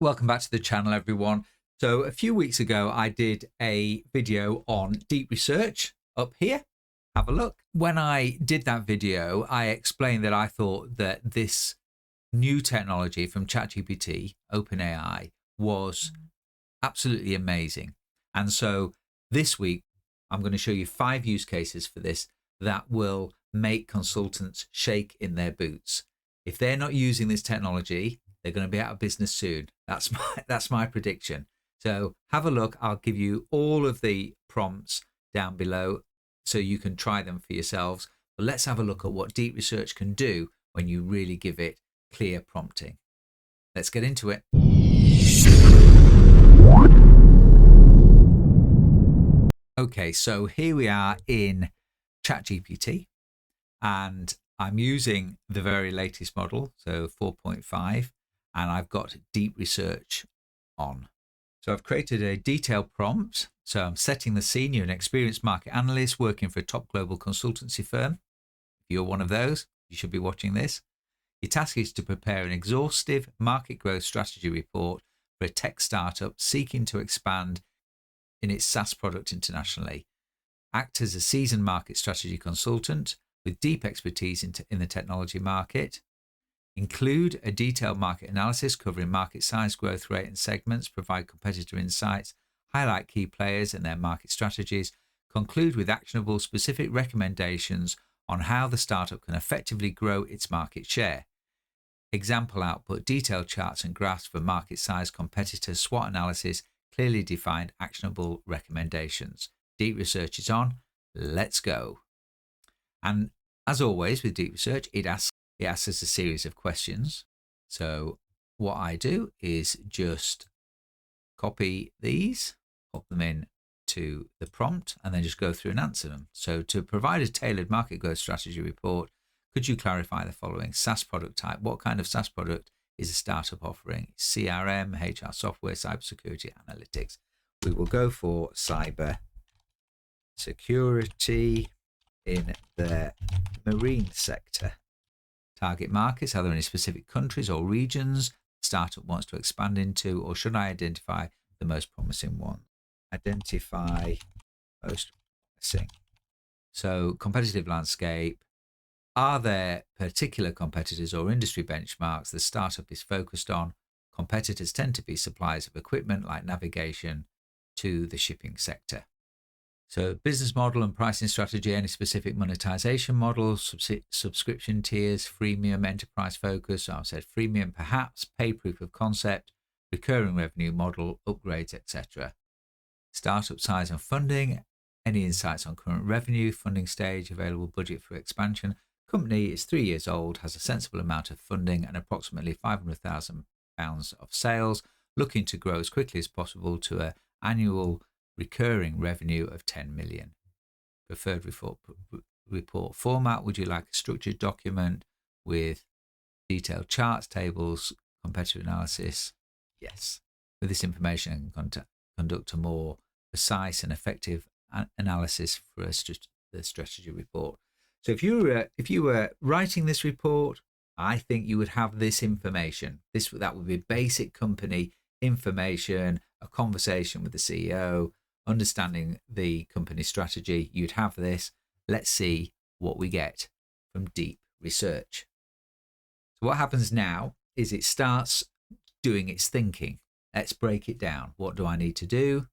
Welcome back to the channel, everyone. So a few weeks ago, I did a video on Deep Research up here. Have a look. When I did that video, I explained that I thought that this new technology from ChatGPT, OpenAI, was absolutely amazing. And so this week, I'm going to show you 5 use cases for this that will make consultants shake in their boots. If they're not using this technology, they're going to be out of business soon. That's my prediction. So have a look. I'll give you all of the prompts down below so you can try them for yourselves. But let's have a look at what Deep Research can do when you really give it clear prompting. Let's get into it. Okay, so here we are in ChatGPT, and I'm using the very latest model, so 4.5, and I've got Deep Research on. So I've created a detailed prompt. So I'm setting the scene. You're an experienced market analyst working for a top global consultancy firm. If you're one of those, you should be watching this. Your task is to prepare an exhaustive market growth strategy report for a tech startup seeking to expand in its SaaS product internationally. Act as a seasoned market strategy consultant with deep expertise in the technology market. Include a detailed market analysis covering market size, growth rate, and segments. Provide competitor insights. Highlight key players and their market strategies. Conclude with actionable specific recommendations on how the startup can effectively grow its market share. Example output, detailed charts and graphs for market size, competitor, SWOT analysis, clearly defined actionable recommendations. Deep Research is on. Let's go. And as always with Deep Research, it asks us a series of questions. So what I do is just copy these, pop them in to the prompt, and then just go through and answer them. So to provide a tailored market growth strategy report, could you clarify the following? SaaS product type. What kind of SaaS product is a startup offering? CRM, HR software, cybersecurity, analytics. We will go for cybersecurity in the marine sector. Target markets. Are there any specific countries or regions the startup wants to expand into, or should I identify the most promising one? Identify most promising. So competitive landscape. Are there particular competitors or industry benchmarks the startup is focused on? Competitors tend to be suppliers of equipment like navigation to the shipping sector. So business model and pricing strategy, any specific monetization models, subscription tiers, freemium, enterprise focus. So I've said freemium perhaps, pay proof of concept, recurring revenue model, upgrades, etc. Startup size and funding, any insights on current revenue, funding stage, available budget for expansion. Company is 3 years old, has a sensible amount of funding and approximately £500,000 of sales, looking to grow as quickly as possible to an annual recurring revenue of 10 million. Preferred report format. Would you like a structured document with detailed charts, tables, competitor analysis? Yes. With this information, I can conduct a more precise and effective analysis for the strategy report. So if you were writing this report, I think you would have this information. That would be basic company information, a conversation with the CEO, understanding the company strategy. You'd have this. Let's see what we get from Deep Research. So what happens now is it starts doing its thinking. Let's break it down. What do I need to do?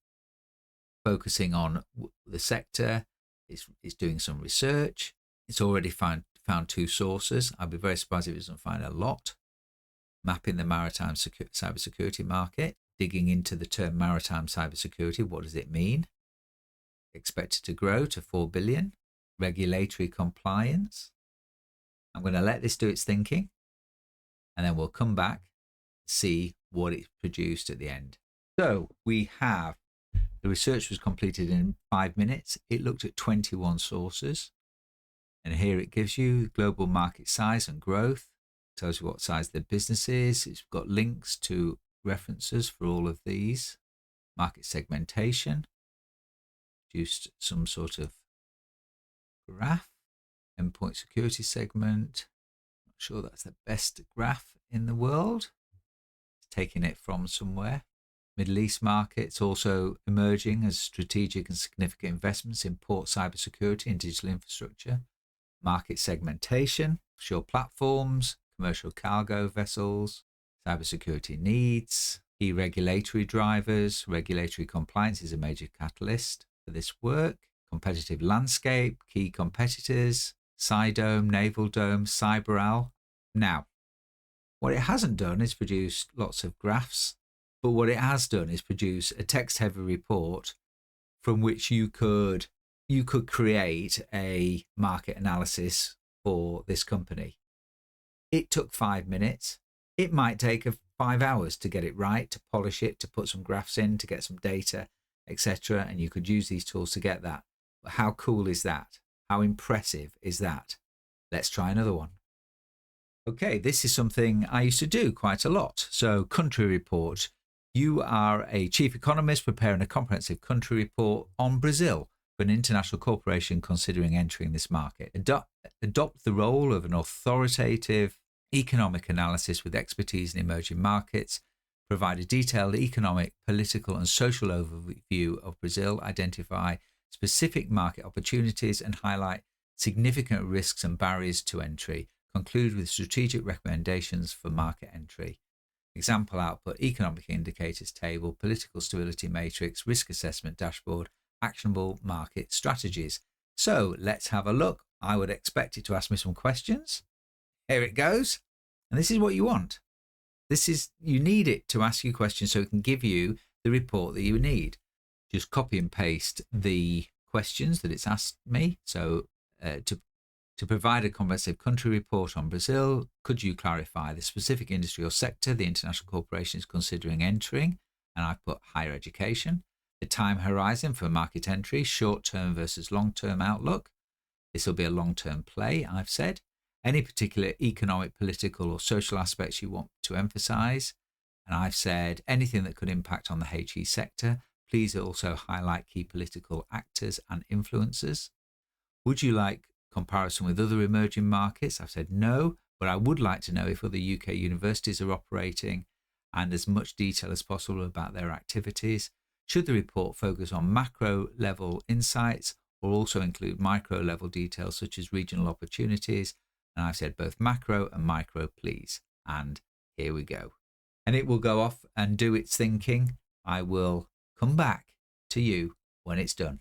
Focusing on the sector. It's doing some research. It's already found 2 sources. I'd be very surprised if it doesn't find a lot. Mapping the maritime cybersecurity market, digging into the term maritime cybersecurity. What does it mean? Expected to grow to 4 billion. Regulatory compliance. I'm going to let this do its thinking, and then we'll come back, see what it produced at the end. So we have, the research was completed in 5 minutes. It looked at 21 sources. And here it gives you global market size and growth, tells you what size their business is. It's got links to references for all of these. Market segmentation, produced some sort of graph. Endpoint security segment. Not sure that's the best graph in the world. taking it from somewhere. Middle East markets also emerging as strategic and significant investments in port cybersecurity and digital infrastructure. Market segmentation, offshore platforms, commercial cargo vessels, cybersecurity needs, key regulatory drivers. Regulatory compliance is a major catalyst for this work. Competitive landscape, key competitors, SciDome, Naval Dome, CyberAl. Now, what it hasn't done is produce lots of graphs, but what it has done is produce a text-heavy report from which you could create a market analysis for this company. It took 5 minutes. It might take 5 hours to get it right, to polish it, to put some graphs in, to get some data, etc. And you could use these tools to get that. But how cool is that? How impressive is that? Let's try another one. Okay, this is something I used to do quite a lot. So, country report. You are a chief economist preparing a comprehensive country report on Brazil for an international corporation considering entering this market. Adopt the role of an authoritative economic analysis with expertise in emerging markets. Provide a detailed economic, political, and social overview of Brazil. Identify specific market opportunities and highlight significant risks and barriers to entry. Conclude with strategic recommendations for market entry. Example output: economic indicators table, political stability matrix, risk assessment dashboard, actionable market strategies. So let's have a look. I would expect it to ask me some questions. Here it goes. And this is what you want. You need it to ask you questions so it can give you the report that you need. Just copy and paste the questions that it's asked me. So to provide a comprehensive country report on Brazil, could you clarify the specific industry or sector the international corporation is considering entering? And I've put higher education. The time horizon for market entry, short-term versus long-term outlook. This will be a long-term play, I've said. Any particular economic, political, or social aspects you want to emphasize. And I've said anything that could impact on the HE sector. Please also highlight key political actors and influencers. Would you like comparison with other emerging markets? I've said no, but I would like to know if other UK universities are operating and as much detail as possible about their activities. Should the report focus on macro level insights or also include micro level details such as regional opportunities? And I've said both macro and micro, please. And here we go. And it will go off and do its thinking. I will come back to you when it's done.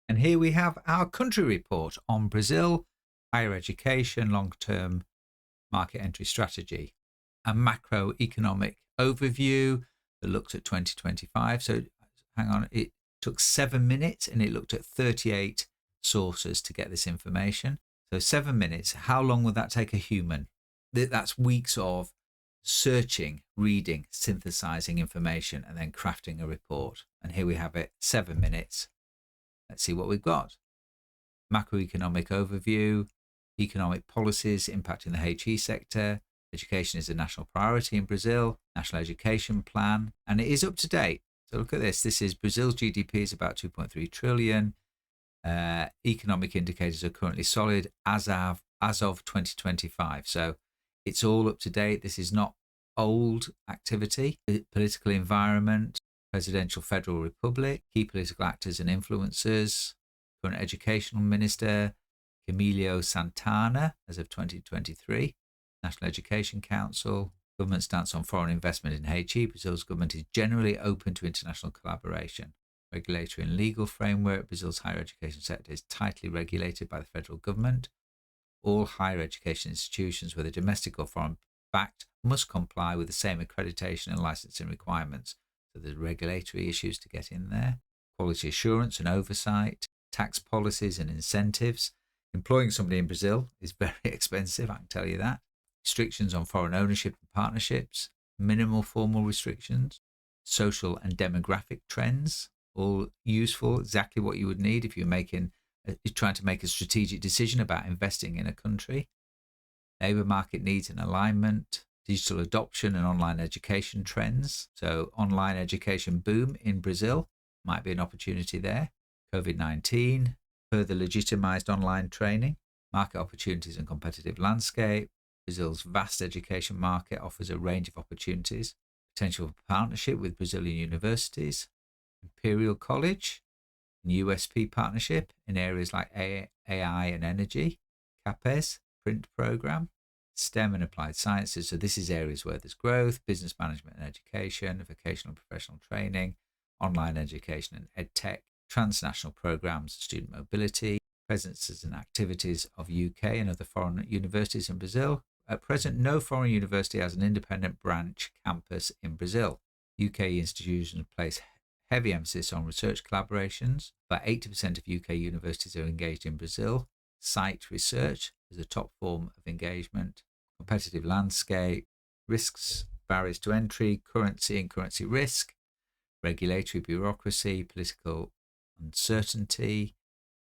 And here we have our country report on Brazil, higher education, long-term market entry strategy, a macroeconomic overview that looks at 2025. So hang on, it took 7 minutes and it looked at 38 sources to get this information. So 7 minutes, how long would that take a human? That's weeks of searching, reading, synthesizing information, and then crafting a report. And here we have it, 7 minutes. Let's see what we've got. Macroeconomic overview, economic policies impacting the HE sector. Education is a national priority in Brazil, national education plan, and it is up to date. So look at this. This is Brazil's GDP is about 2.3 trillion. Economic indicators are currently solid as of 2025. So it's all up to date. This is not old activity. Political environment, presidential federal republic, key political actors and influencers, current educational minister, Camilo Santana as of 2023, National Education Council, government stance on foreign investment in HE. Brazil's government is generally open to international collaboration. Regulatory and legal framework. Brazil's higher education sector is tightly regulated by the federal government. All higher education institutions, whether domestic or foreign backed, must comply with the same accreditation and licensing requirements. So there's regulatory issues to get in there. Quality assurance and oversight, tax policies and incentives. Employing somebody in Brazil is very expensive, I can tell you that. Restrictions on foreign ownership and partnerships, minimal formal restrictions, social and demographic trends, all useful, exactly what you would need if you're trying to make a strategic decision about investing in a country. Labour market needs and alignment, digital adoption and online education trends. So online education boom in Brazil might be an opportunity there. COVID-19, further legitimized online training, market opportunities and competitive landscape, Brazil's vast education market offers a range of opportunities, potential for partnership with Brazilian universities, Imperial College, and USP partnership in areas like AI and energy, CAPES, print program, STEM and applied sciences. So this is areas where there's growth, business management and education, vocational and professional training, online education and ed tech, transnational programs, student mobility, presences and activities of UK and other foreign universities in Brazil. At present, no foreign university has an independent branch campus in Brazil. UK institutions place heavy emphasis on research collaborations. About 80% of UK universities are engaged in Brazil. Site research is a top form of engagement. Competitive landscape, risks, barriers to entry, currency and currency risk, regulatory bureaucracy, political uncertainty,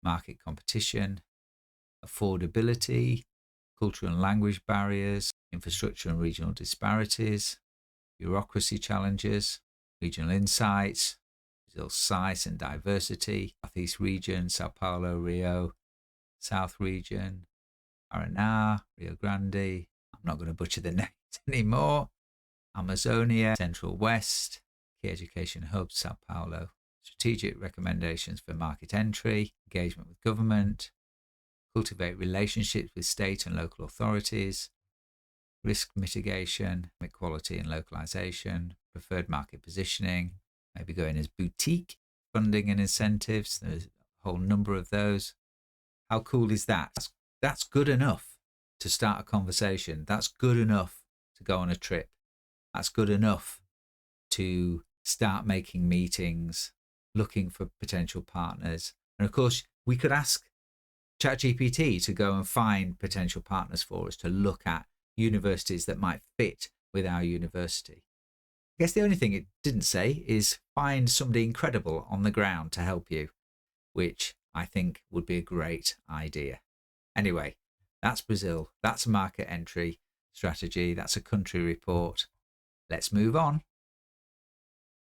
market competition, affordability, cultural and language barriers, infrastructure and regional disparities, bureaucracy challenges, regional insights, Brazil's size and diversity, Southeast region, Sao Paulo, Rio, South region, Paraná, Rio Grande. I'm not going to butcher the names anymore. Amazonia, Central West, key education hubs, Sao Paulo. Strategic recommendations for market entry, engagement with government, cultivate relationships with state and local authorities, risk mitigation, equality and localization, preferred market positioning, maybe going as boutique, funding and incentives. There's a whole number of those. How cool is that? That's good enough to start a conversation. That's good enough to go on a trip. That's good enough to start making meetings, looking for potential partners. And of course, we could ask ChatGPT to go and find potential partners for us, to look at universities that might fit with our university. I guess the only thing it didn't say is find somebody incredible on the ground to help you, which I think would be a great idea. Anyway, that's Brazil. That's a market entry strategy. That's a country report. Let's move on.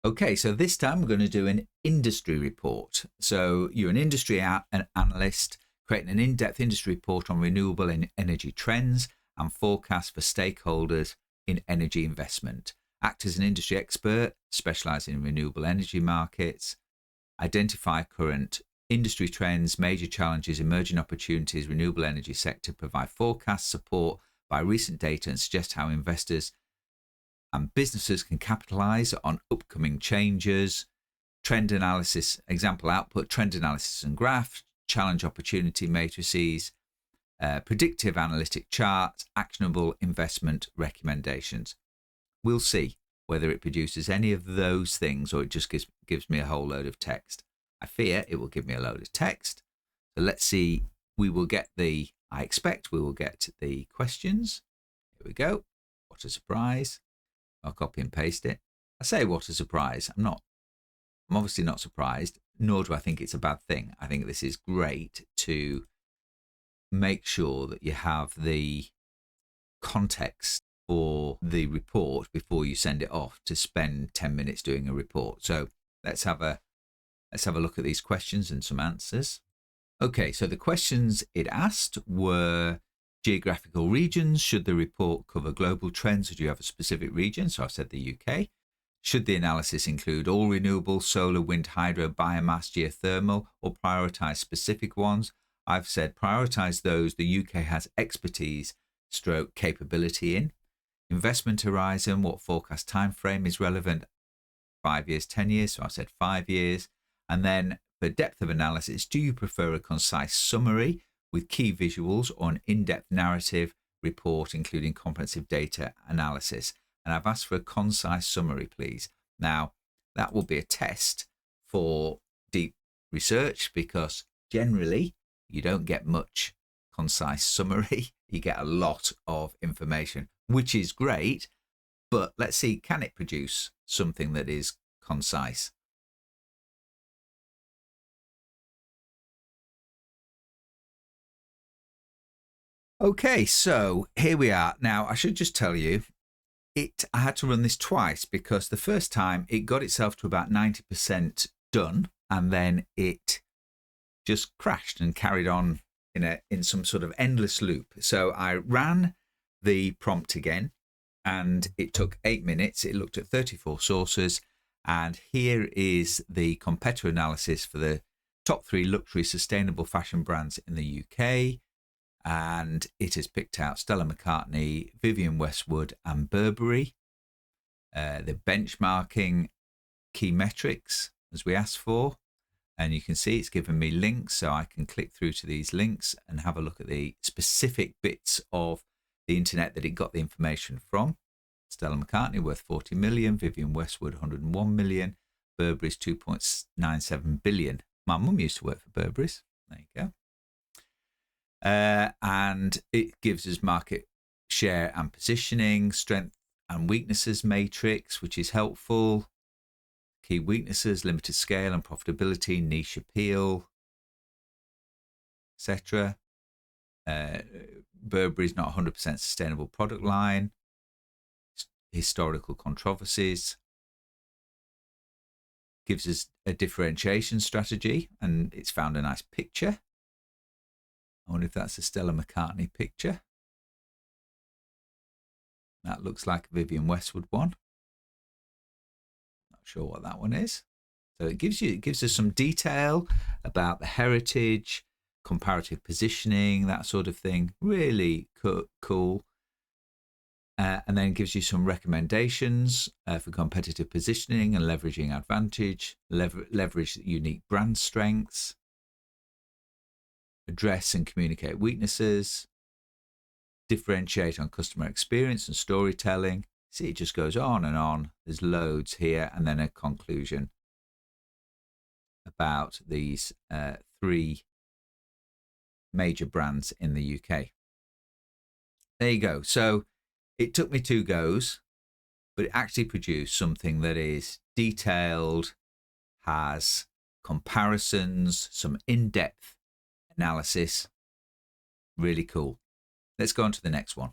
Okay, so this time we're going to do an industry report. So you're an industry analyst creating an in-depth industry report on renewable energy trends and forecasts for stakeholders in energy investment. Act as an industry expert, specialising in renewable energy markets. Identify current industry trends, major challenges, emerging opportunities, renewable energy sector. Provide forecast support by recent data and suggest how investors and businesses can capitalise on upcoming changes. Trend analysis, example output, trend analysis and graph, challenge opportunity matrices, predictive analytic charts, actionable investment recommendations. We'll see whether it produces any of those things or it just gives me a whole load of text. I fear it will give me a load of text. So let's see. I expect we will get the questions. Here we go. What a surprise. I'll copy and paste it. I say what a surprise. I'm obviously not surprised, nor do I think it's a bad thing. I think this is great to make sure that you have the context for the report before you send it off to spend 10 minutes doing a report. So let's have a look at these questions and some answers. Okay, so the questions it asked were geographical regions. Should the report cover global trends or do you have a specific region? So I've said the UK. Should the analysis include all renewable, solar, wind, hydro, biomass, geothermal, or prioritise specific ones? I've said prioritise those the UK has expertise / capability in. Investment horizon, what forecast time frame is relevant? 5 years, 10 years. So I said 5 years. And then for depth of analysis, do you prefer a concise summary with key visuals or an in-depth narrative report including comprehensive data analysis? And I've asked for a concise summary, please. Now, that will be a test for deep research because generally you don't get much concise summary. You get a lot of information, which is great. But let's see, can it produce something that is concise? Okay, so here we are. Now, I should just tell you, I had to run this twice because the first time it got itself to about 90% done and then it just crashed and carried on in some sort of endless loop. So I ran the prompt again, and it took 8 minutes. It looked at 34 sources, and here is the competitor analysis for the top 3 luxury sustainable fashion brands in the UK. And it has picked out Stella McCartney, Vivienne Westwood, and Burberry. The benchmarking key metrics as we asked for. And you can see it's given me links, so I can click through to these links and have a look at the specific bits of the internet that it got the information from. Stella McCartney worth 40 million, Vivienne Westwood 101 million, Burberry's 2.97 billion. My mum used to work for Burberry's. There you go. And it gives us market share and positioning, strength and weaknesses matrix, which is helpful. Key weaknesses, limited scale and profitability, niche appeal, etc. Burberry's not 100% sustainable product line. Historical controversies. Gives us a differentiation strategy, and it's found a nice picture. I wonder if that's a Stella McCartney picture. That looks like a Vivienne Westwood one. Not sure what that one is. So it gives us some detail about the heritage, comparative positioning, that sort of thing. Really cool. And then gives you some recommendations for competitive positioning and leveraging advantage, leverage unique brand strengths, address and communicate weaknesses, differentiate on customer experience and storytelling. See, it just goes on and on. There's loads here, and then a conclusion about these 3 major brands in the UK. There you go. So it took me 2 goes, but it actually produced something that is detailed, has comparisons, some in-depth analysis. Really cool. Let's go on to the next one.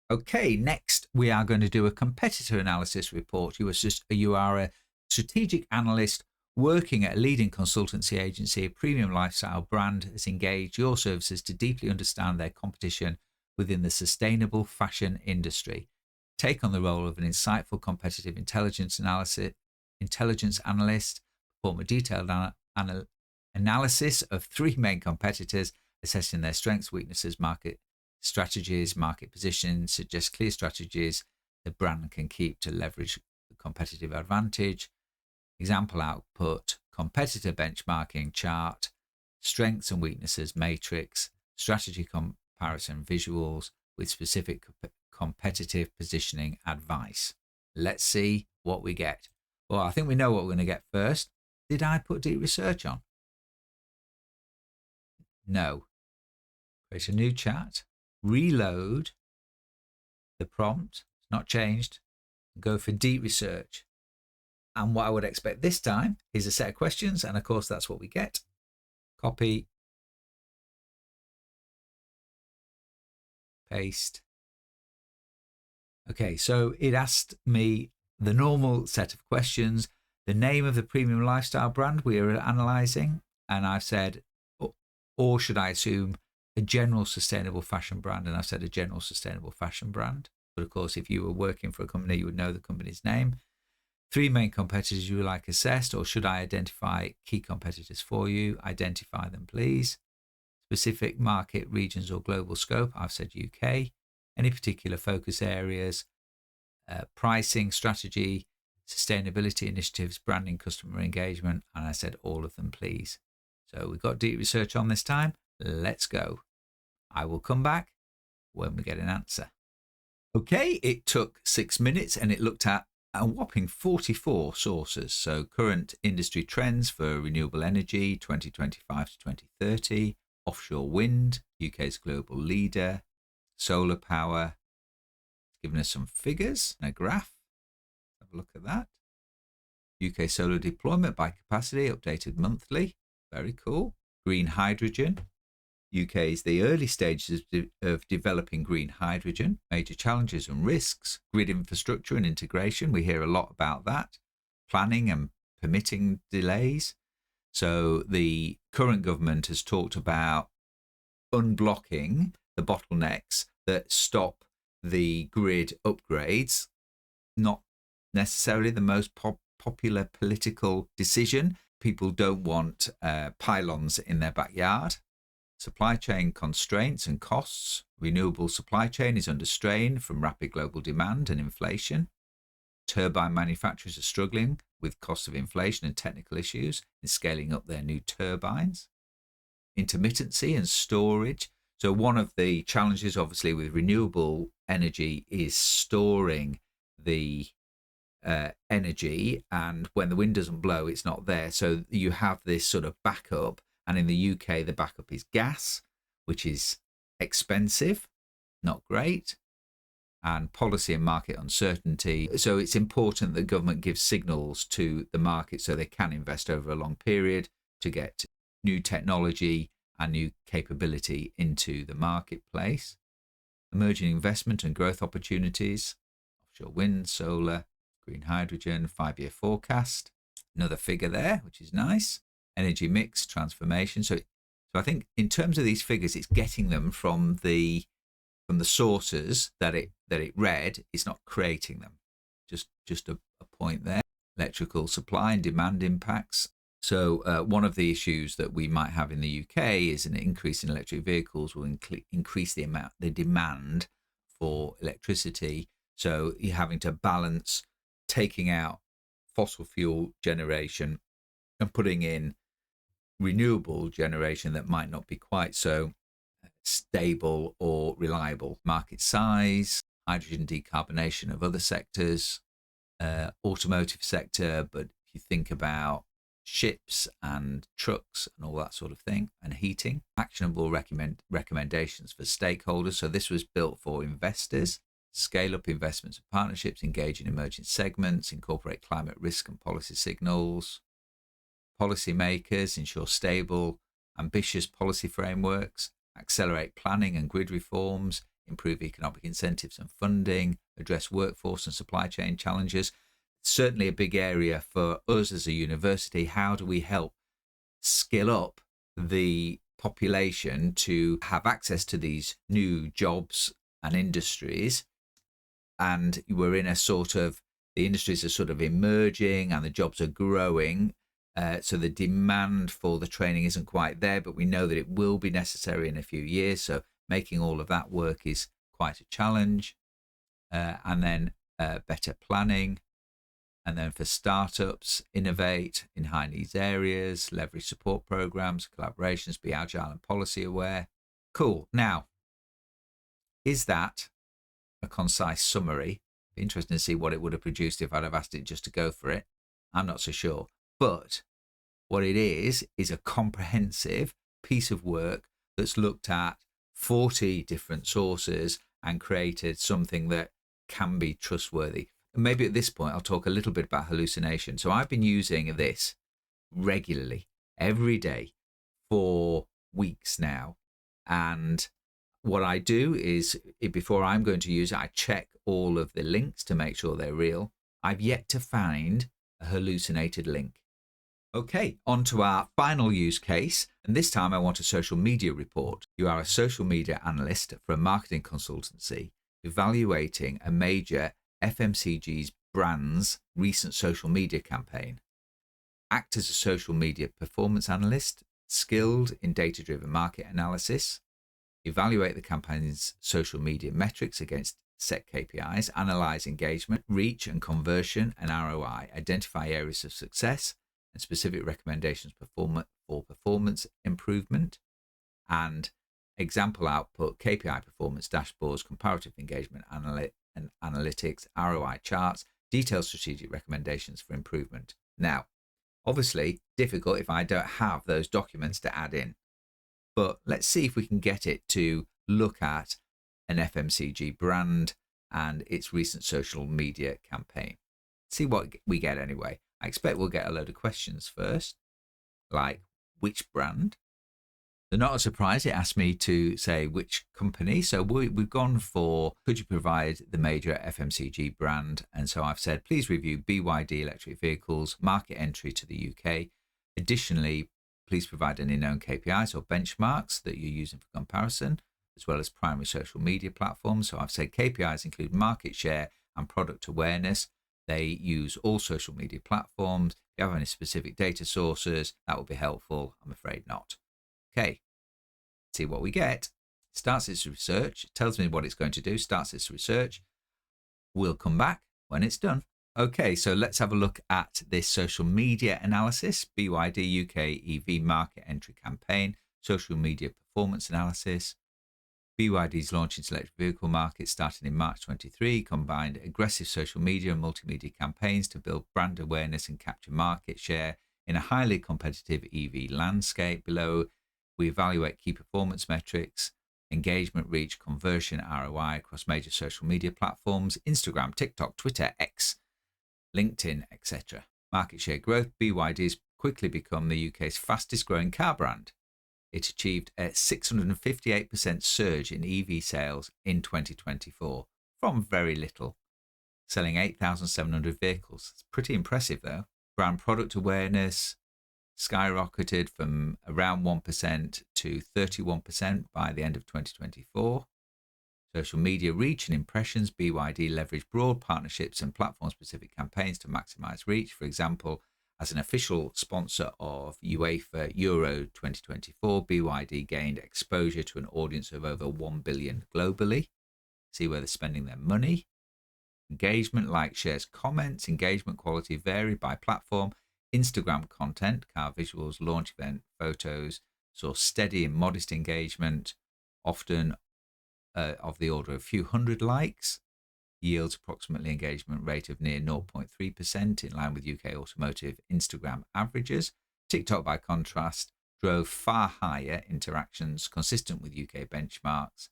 Okay, next we are going to do a competitor analysis report. You are a strategic analyst working at a leading consultancy agency. A premium lifestyle brand has engaged your services to deeply understand their competition within the sustainable fashion industry. Take on the role of an insightful competitive intelligence analyst, perform a detailed analysis of 3 main competitors, assessing their strengths, weaknesses, market strategies, market position, suggest clear strategies the brand can keep to leverage the competitive advantage. Example output, competitor benchmarking chart, strengths and weaknesses matrix, strategy comparison visuals with specific competitive positioning advice. Let's see what we get. Well, I think we know what we're going to get first. Did I put deep research on? No. Create a new chat, reload the prompt, it's not changed, go for deep research. And what I would expect this time is a set of questions, and of course that's what we get. Copy, paste. Okay, so it asked me the normal set of questions, the name of the premium lifestyle brand we are analysing, and I've said, or should I assume a general sustainable fashion brand? And I've said a general sustainable fashion brand. But of course, if you were working for a company, you would know the company's name. 3 main competitors you would like assessed, or should I identify key competitors for you? Identify them, please. Specific market, regions, or global scope. I've said UK. Any particular focus areas, pricing, strategy, sustainability initiatives, branding, customer engagement. And I said all of them, please. So we've got deep research on this time. Let's go. I will come back when we get an answer. Okay, it took 6 minutes and it looked at a whopping 44 sources. So current industry trends for renewable energy 2025 to 2030, offshore wind, UK's global leader, solar power. It's given us some figures and a graph. Have a look at that. UK solar deployment by capacity updated monthly. Very cool. Green hydrogen. UK is the early stages of developing green hydrogen. Major challenges and risks. Grid infrastructure and integration. We hear a lot about that. Planning and permitting delays. So the current government has talked about unblocking the bottlenecks that stop the grid upgrades. Not necessarily the most popular political decision. People don't want pylons in their backyard. Supply chain constraints and costs. Renewable supply chain is under strain from rapid global demand and inflation. Turbine manufacturers are struggling with cost of inflation and technical issues in scaling up their new turbines. Intermittency and storage. So one of the challenges, obviously, with renewable energy is storing the energy, and when the wind doesn't blow, it's not there. So you have this sort of backup, and in the UK, the backup is gas, which is expensive, not great, and policy and market uncertainty. So it's important that government gives signals to the market so they can invest over a long period to get new technology and new capability into the marketplace. Emerging investment and growth opportunities, offshore wind, solar, green hydrogen, 5-year forecast. Another figure there, which is nice. Energy mix, transformation. So I think in terms of these figures, it's getting them from the sources that it read. It's not creating them. Just a point there. Electrical supply and demand impacts. So one of the issues that we might have in the UK is an increase in electric vehicles will increase the demand for electricity. So you're having to balance taking out fossil fuel generation and putting in renewable generation that might not be quite so stable or reliable. Market size, hydrogen decarbonation of other sectors, automotive sector, but if you think about ships and trucks and all that sort of thing, and heating, actionable recommendations for stakeholders. So this was built for investors. Scale up investments and partnerships, engage in emerging segments, incorporate climate risk and policy signals. Policymakers ensure stable, ambitious policy frameworks, accelerate planning and grid reforms, improve economic incentives and funding, address workforce and supply chain challenges. Certainly a big area for us as a university. How do we help skill up the population to have access to these new jobs and industries? And we're in a sort of, the industries are sort of emerging and the jobs are growing. So the demand for the training isn't quite there, but we know that it will be necessary in a few years. So making all of that work is quite a challenge. And then better planning. And then for startups, innovate in high needs areas, leverage support programs, collaborations, be agile and policy aware. Cool. Now, is that a concise summary? Be interesting to see what it would have produced if I'd have asked it just to go for it. I'm not so sure. But what it is a comprehensive piece of work that's looked at 40 different sources and created something that can be trustworthy. And maybe at this point, I'll talk a little bit about hallucination. So I've been using this regularly every day for weeks now. And what I do is, before I'm going to use it, I check all of the links to make sure they're real. I've yet to find a hallucinated link. Okay, on to our final use case. And this time I want a social media report. You are a social media analyst for a marketing consultancy evaluating a major FMCG's brand's recent social media campaign. Act as a social media performance analyst, skilled in data-driven market analysis. Evaluate the campaign's social media metrics against set KPIs, analyze engagement, reach and conversion and ROI, identify areas of success and specific recommendations for performance improvement, and example output, KPI performance dashboards, comparative engagement and analytics, ROI charts, detailed strategic recommendations for improvement. Now, obviously, difficult if I don't have those documents to add in. But let's see if we can get it to look at an FMCG brand and its recent social media campaign. See what we get anyway. I expect we'll get a load of questions first, like which brand. So not a surprise, it asked me to say which company. So we've gone for, could you provide the major FMCG brand? And so I've said, please review BYD electric vehicles, market entry to the UK. Additionally, please provide any known KPIs or benchmarks that you're using for comparison. as well as primary social media platforms. So I've said KPIs include market share and product awareness. They use all social media platforms. If you have any specific data sources, that would be helpful. I'm afraid not. Okay, see what we get. Starts its research, tells me what it's going to do, starts its research. We'll come back when it's done. Okay, so let's have a look at this social media analysis, BYD UK EV market entry campaign, social media performance analysis. BYD's launch into electric vehicle market starting in March 23 combined aggressive social media and multimedia campaigns to build brand awareness and capture market share in a highly competitive EV landscape. Below, we evaluate key performance metrics, engagement, reach, conversion, ROI across major social media platforms, Instagram, TikTok, Twitter, X, LinkedIn, etc. Market share growth. BYD's quickly become the UK's fastest growing car brand. It achieved a 658% surge in EV sales in 2024 from very little, selling 8,700 vehicles. It's pretty impressive though. Brand product awareness skyrocketed from around 1% to 31% by the end of 2024. Social media reach and impressions. BYD leveraged broad partnerships and platform-specific campaigns to maximize reach. For example, as an official sponsor of UEFA Euro 2024, BYD gained exposure to an audience of over 1 billion globally. See where they're spending their money. Engagement, likes, shares, comments. Engagement quality varied by platform. Instagram content, car visuals, launch event photos, saw steady and modest engagement, often of the order of a few hundred likes. Yields approximately engagement rate of near 0.3%, in line with UK automotive Instagram averages. TikTok, by contrast, drove far higher interactions consistent with UK benchmarks.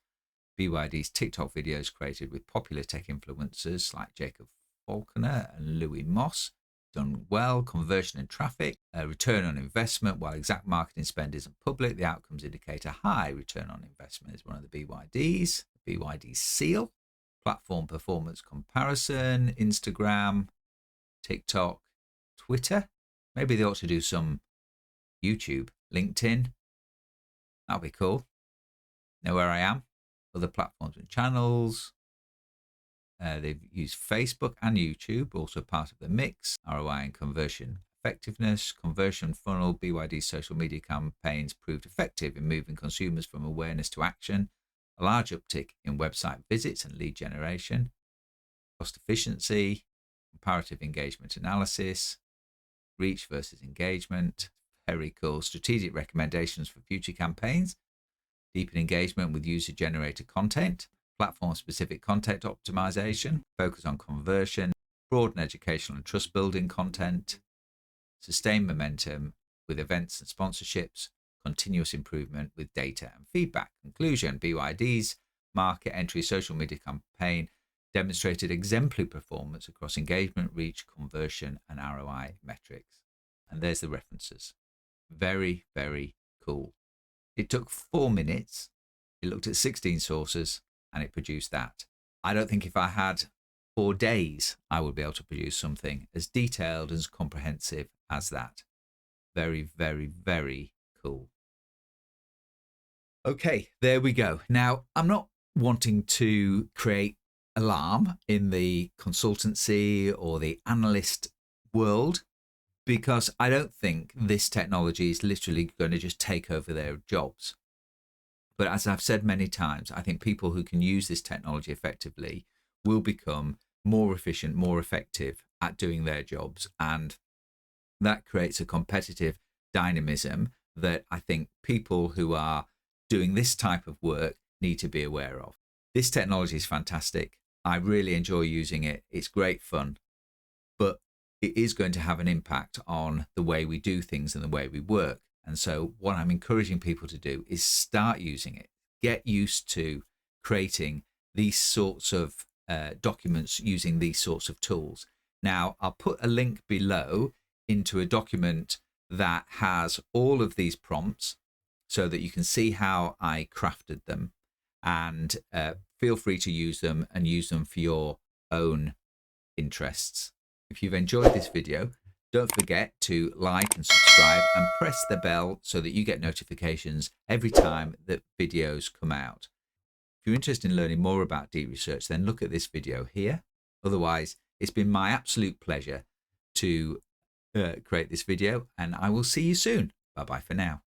BYD's TikTok videos created with popular tech influencers like Jacob Falconer and Louis Moss done well. Conversion and traffic, return on investment. While exact marketing spend isn't public, the outcomes indicate a high return on investment is one of the BYDs. The BYD seal. Platform performance comparison, Instagram, TikTok, Twitter. Maybe they ought to do some YouTube, LinkedIn. That'll be cool. Know where I am. Other platforms and channels. They've used Facebook and YouTube, also part of the mix. ROI and conversion effectiveness. Conversion funnel. BYD social media campaigns proved effective in moving consumers from awareness to action. A large uptick in website visits and lead generation. Cost efficiency. Comparative engagement analysis. Reach versus engagement. Very cool. Strategic recommendations for future campaigns. Deepen engagement with user-generated content. Platform-specific content optimization. Focus on conversion. Broaden educational and trust-building content. Sustain momentum with events and sponsorships. Continuous improvement with data and feedback. Conclusion, BYD's market entry social media campaign demonstrated exemplary performance across engagement, reach, conversion, and ROI metrics. And there's the references. Very, very cool. It took 4 minutes. It looked at 16 sources and it produced that. I don't think if I had 4 days, I would be able to produce something as detailed and as comprehensive as that. Very, very, very cool. Okay, there we go. Now, I'm not wanting to create alarm in the consultancy or the analyst world, because I don't think this technology is literally going to just take over their jobs. But as I've said many times, I think people who can use this technology effectively will become more efficient, more effective at doing their jobs. And that creates a competitive dynamism that I think people who are doing this type of work need to be aware of. This technology is fantastic. I really enjoy using it. It's great fun, but it is going to have an impact on the way we do things and the way we work. And so what I'm encouraging people to do is start using it. Get used to creating these sorts of documents using these sorts of tools. Now, I'll put a link below into a document that has all of these prompts so that you can see how I crafted them, and feel free to use them and use them for your own interests. If you've enjoyed this video, don't forget to like and subscribe and press the bell so that you get notifications every time that videos come out. If you're interested in learning more about deep research, then look at this video here. Otherwise, it's been my absolute pleasure to create this video, and I will see you soon. Bye-bye for now.